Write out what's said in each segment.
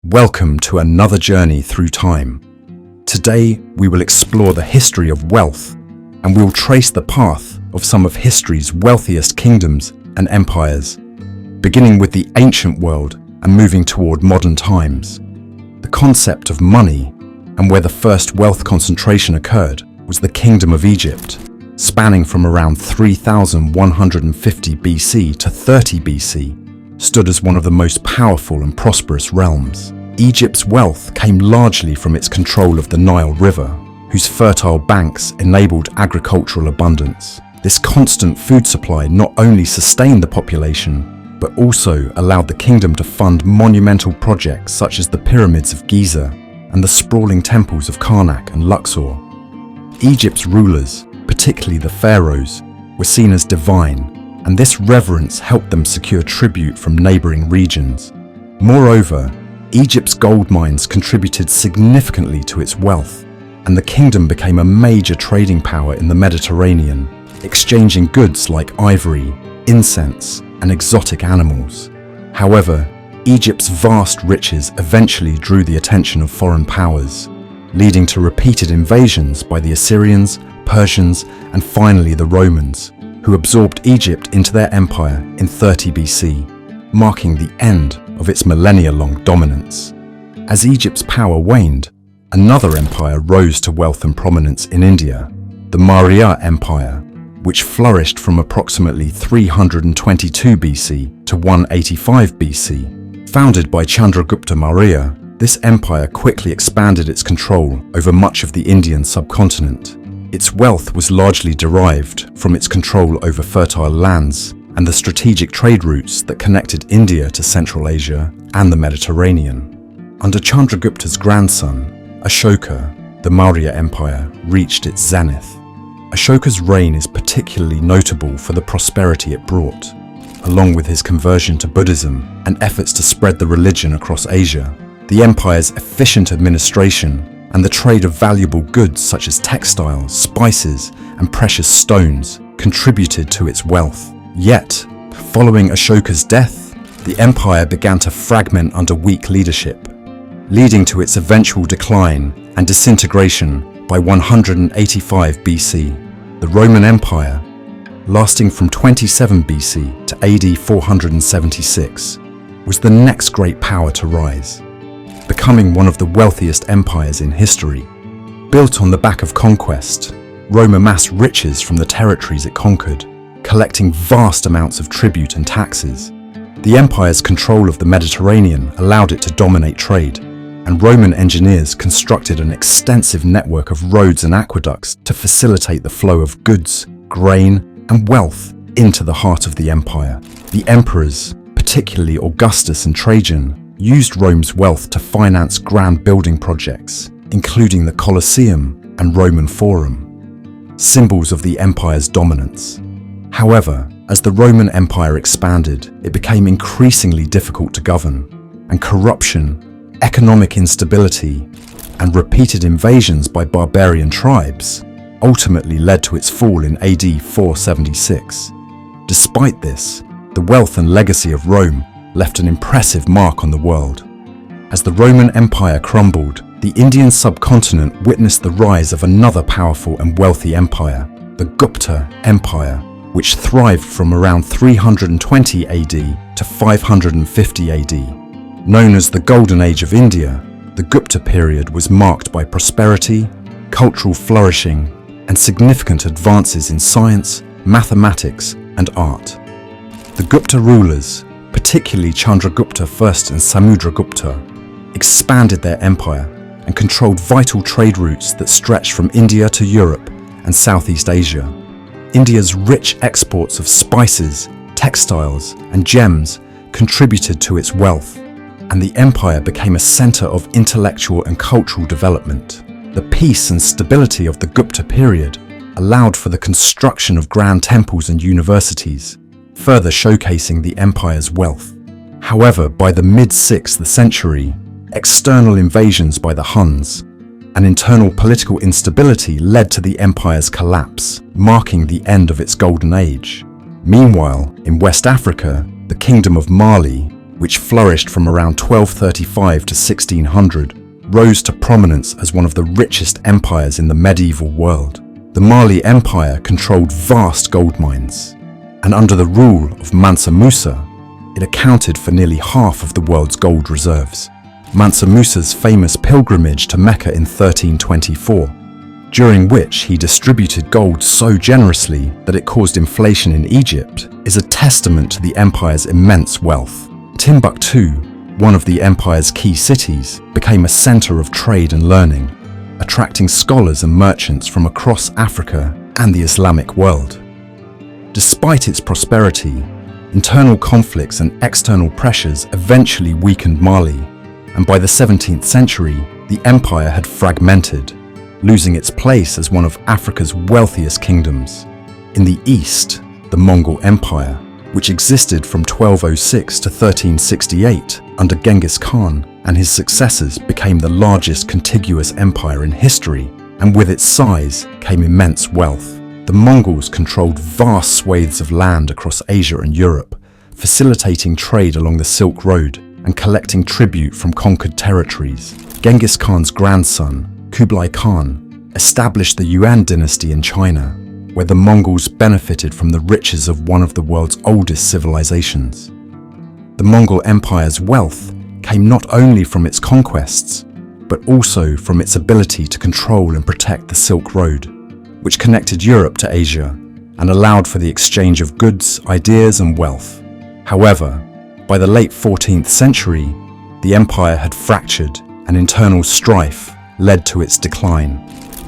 Welcome to another journey through time. Today, we will explore the history of wealth, and we will trace the path of some of history's wealthiest kingdoms and empires, beginning with the ancient world and moving toward modern times. The concept of money and where the first wealth concentration occurred was the Kingdom of Egypt, spanning from around 3150 BC to 30 BC, stood as one of the most powerful and prosperous realms. Egypt's wealth came largely from its control of the Nile River, whose fertile banks enabled agricultural abundance. This constant food supply not only sustained the population, but also allowed the kingdom to fund monumental projects such as the pyramids of Giza and the sprawling temples of Karnak and Luxor. Egypt's rulers, particularly the pharaohs, were seen as divine, and this reverence helped them secure tribute from neighboring regions. Moreover, Egypt's gold mines contributed significantly to its wealth, and the kingdom became a major trading power in the Mediterranean, exchanging goods like ivory, incense, and exotic animals. However, Egypt's vast riches eventually drew the attention of foreign powers, leading to repeated invasions by the Assyrians, Persians, and finally the Romans, who absorbed Egypt into their empire in 30 BC, marking the end of its millennia-long dominance. As Egypt's power waned, another empire rose to wealth and prominence in India, the Maurya Empire, which flourished from approximately 322 BC to 185 BC. Founded by Chandragupta Maurya, this empire quickly expanded its control over much of the Indian subcontinent. Its wealth was largely derived from its control over fertile lands and the strategic trade routes that connected India to Central Asia and the Mediterranean. Under Chandragupta's grandson, Ashoka, the Maurya Empire reached its zenith. Ashoka's reign is particularly notable for the prosperity it brought, along with his conversion to Buddhism and efforts to spread the religion across Asia. The empire's efficient administration and the trade of valuable goods such as textiles, spices, and precious stones contributed to its wealth. Yet, following Ashoka's death, the empire began to fragment under weak leadership, leading to its eventual decline and disintegration by 185 BC. The Roman Empire, lasting from 27 BC to AD 476, was the next great power to rise, becoming one of the wealthiest empires in history. Built on the back of conquest, Rome amassed riches from the territories it conquered, collecting vast amounts of tribute and taxes. The empire's control of the Mediterranean allowed it to dominate trade, and Roman engineers constructed an extensive network of roads and aqueducts to facilitate the flow of goods, grain, and wealth into the heart of the empire. The emperors, particularly Augustus and Trajan, used Rome's wealth to finance grand building projects, including the Colosseum and Roman Forum, symbols of the empire's dominance. However, as the Roman Empire expanded, it became increasingly difficult to govern, and corruption, economic instability, and repeated invasions by barbarian tribes ultimately led to its fall in AD 476. Despite this, the wealth and legacy of Rome left an impressive mark on the world. As the Roman Empire crumbled, the Indian subcontinent witnessed the rise of another powerful and wealthy empire, the Gupta Empire, which thrived from around 320 AD to 550 AD. Known as the Golden Age of India, the Gupta period was marked by prosperity, cultural flourishing, and significant advances in science, mathematics, and art. The Gupta rulers, particularly Chandragupta I and Samudragupta, expanded their empire and controlled vital trade routes that stretched from India to Europe and Southeast Asia. India's rich exports of spices, textiles, and gems contributed to its wealth, and the empire became a center of intellectual and cultural development. The peace and stability of the Gupta period allowed for the construction of grand temples and universities, further showcasing the empire's wealth. However, by the mid-6th century, external invasions by the Huns and internal political instability led to the empire's collapse, marking the end of its golden age. Meanwhile, in West Africa, the Kingdom of Mali, which flourished from around 1235 to 1600, rose to prominence as one of the richest empires in the medieval world. The Mali Empire controlled vast gold mines, and under the rule of Mansa Musa, it accounted for nearly half of the world's gold reserves. Mansa Musa's famous pilgrimage to Mecca in 1324, during which he distributed gold so generously that it caused inflation in Egypt, is a testament to the empire's immense wealth. Timbuktu, one of the empire's key cities, became a center of trade and learning, attracting scholars and merchants from across Africa and the Islamic world. Despite its prosperity, internal conflicts and external pressures eventually weakened Mali, and by the 17th century, the empire had fragmented, losing its place as one of Africa's wealthiest kingdoms. In the east, the Mongol Empire, which existed from 1206 to 1368 under Genghis Khan and his successors, became the largest contiguous empire in history, and with its size came immense wealth. The Mongols controlled vast swathes of land across Asia and Europe, facilitating trade along the Silk Road and collecting tribute from conquered territories. Genghis Khan's grandson, Kublai Khan, established the Yuan dynasty in China, where the Mongols benefited from the riches of one of the world's oldest civilizations. The Mongol Empire's wealth came not only from its conquests, but also from its ability to control and protect the Silk Road, which connected Europe to Asia and allowed for the exchange of goods, ideas, and wealth. However, by the late 14th century, the empire had fractured, and internal strife led to its decline.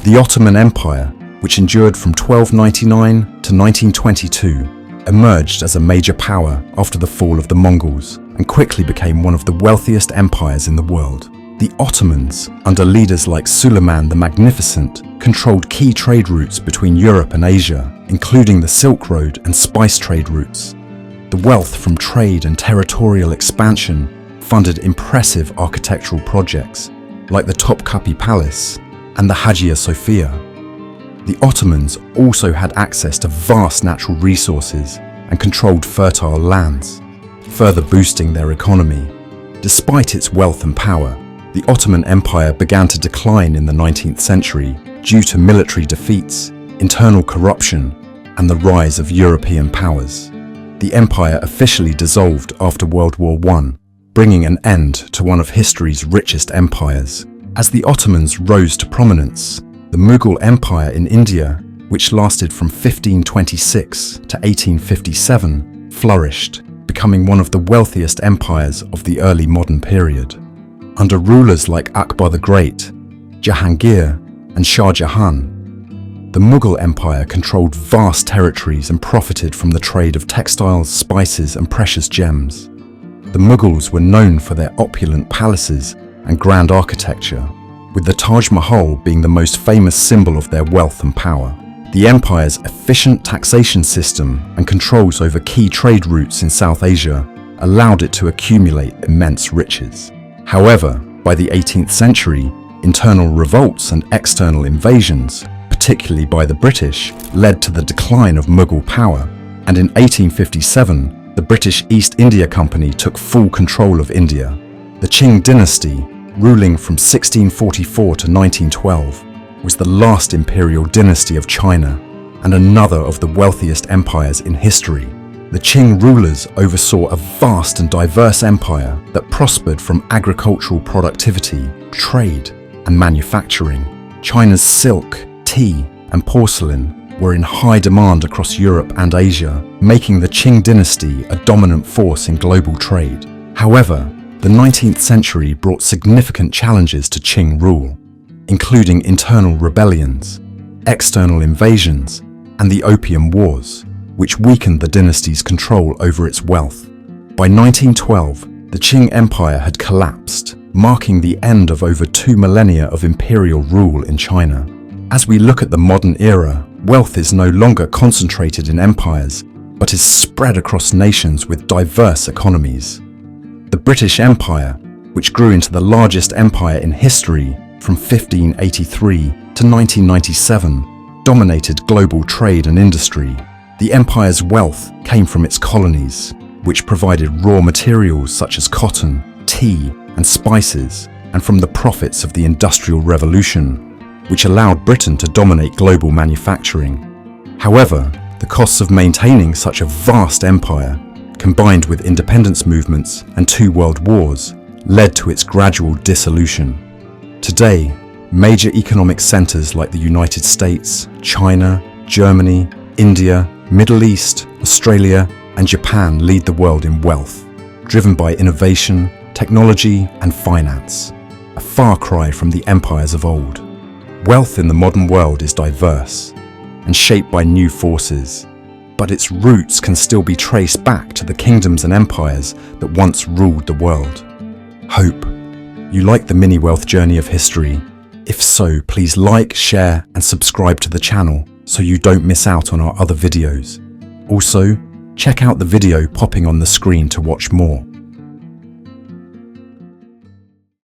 The Ottoman Empire, which endured from 1299 to 1922, emerged as a major power after the fall of the Mongols and quickly became one of the wealthiest empires in the world. The Ottomans, under leaders like Suleiman the Magnificent, controlled key trade routes between Europe and Asia, including the Silk Road and spice trade routes. The wealth from trade and territorial expansion funded impressive architectural projects like the Topkapi Palace and the Hagia Sophia. The Ottomans also had access to vast natural resources and controlled fertile lands, further boosting their economy. Despite its wealth and power, the Ottoman Empire began to decline in the 19th century due to military defeats, internal corruption, and the rise of European powers. The empire officially dissolved after World War I, bringing an end to one of history's richest empires. As the Ottomans rose to prominence, the Mughal Empire in India, which lasted from 1526 to 1857, flourished, becoming one of the wealthiest empires of the early modern period. Under rulers like Akbar the Great, Jahangir, and Shah Jahan, the Mughal Empire controlled vast territories and profited from the trade of textiles, spices, and precious gems. The Mughals were known for their opulent palaces and grand architecture, with the Taj Mahal being the most famous symbol of their wealth and power. The empire's efficient taxation system and controls over key trade routes in South Asia allowed it to accumulate immense riches. However, by the 18th century, internal revolts and external invasions, particularly by the British, led to the decline of Mughal power, and in 1857, the British East India Company took full control of India. The Qing dynasty, ruling from 1644 to 1912, was the last imperial dynasty of China and another of the wealthiest empires in history. The Qing rulers oversaw a vast and diverse empire that prospered from agricultural productivity, trade, and manufacturing. China's silk, tea, and porcelain were in high demand across Europe and Asia, making the Qing dynasty a dominant force in global trade. However, the 19th century brought significant challenges to Qing rule, including internal rebellions, external invasions, and the Opium Wars, which weakened the dynasty's control over its wealth. By 1912, the Qing Empire had collapsed, marking the end of over 2 millennia of imperial rule in China. As we look at the modern era, wealth is no longer concentrated in empires, but is spread across nations with diverse economies. The British Empire, which grew into the largest empire in history from 1583 to 1997, dominated global trade and industry. The empire's wealth came from its colonies, which provided raw materials such as cotton, tea, and spices, and from the profits of the Industrial Revolution, which allowed Britain to dominate global manufacturing. However, the costs of maintaining such a vast empire, combined with independence movements and 2 world wars, led to its gradual dissolution. Today, major economic centers like the United States, China, Germany, India, Middle East, Australia, and Japan lead the world in wealth, driven by innovation, technology, and finance, a far cry from the empires of old. Wealth in the modern world is diverse and shaped by new forces, but its roots can still be traced back to the kingdoms and empires that once ruled the world. Hope you like the mini wealth journey of history. If so, please like, share, and subscribe to the channel so you don't miss out on our other videos. Also, check out the video popping on the screen to watch more.